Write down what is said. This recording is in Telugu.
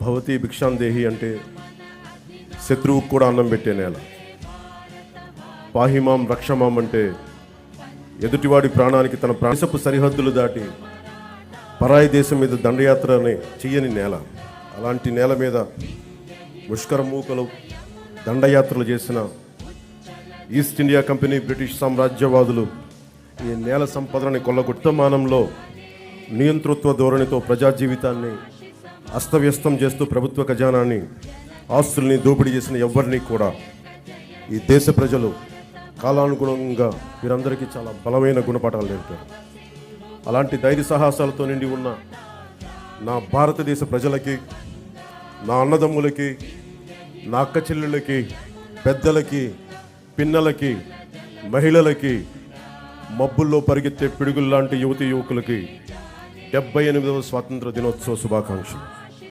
భవతి భిక్షాందేహి అంటే శత్రువుకు కూడా అన్నం పెట్టే నేల. పాహిమాం రక్షమాం అంటే ఎదుటివాడి ప్రాణానికి తన దేశపు సరిహద్దులు దాటి పరాయి దేశం మీద దండయాత్రనే చెయ్యని నేల. అలాంటి నేల మీద ముష్కర మూకలు దండయాత్రలు చేసిన ఈస్ట్ ఇండియా కంపెనీ బ్రిటిష్ సామ్రాజ్యవాదులు ఈ నేల సంపదలని కొల్లగొట్టమానంలో నియంతృత్వ ధోరణితో ప్రజా జీవితాన్ని అస్తవ్యస్తం చేస్తూ ప్రభుత్వ ఖజానాన్ని ఆస్తుల్ని దోపిడీ చేసిన ఎవరిని కూడా ఈ దేశ ప్రజలు కాలానుగుణంగా వీరందరికీ చాలా బలమైన గుణపాఠాలు నేర్పారు. అలాంటి ధైర్య సాహసాలతో నిండి ఉన్న నా భారతదేశ ప్రజలకి, నా అన్నదమ్ములకి, నా అక్క చెల్లెళ్ళకి, పెద్దలకి, పిన్నలకి, మహిళలకి, మబ్బుల్లో పరిగెత్తే పిడుగుల్లాంటి యువతి యువకులకి 78వ స్వాతంత్ర దినోత్సవ శుభాకాంక్షలు.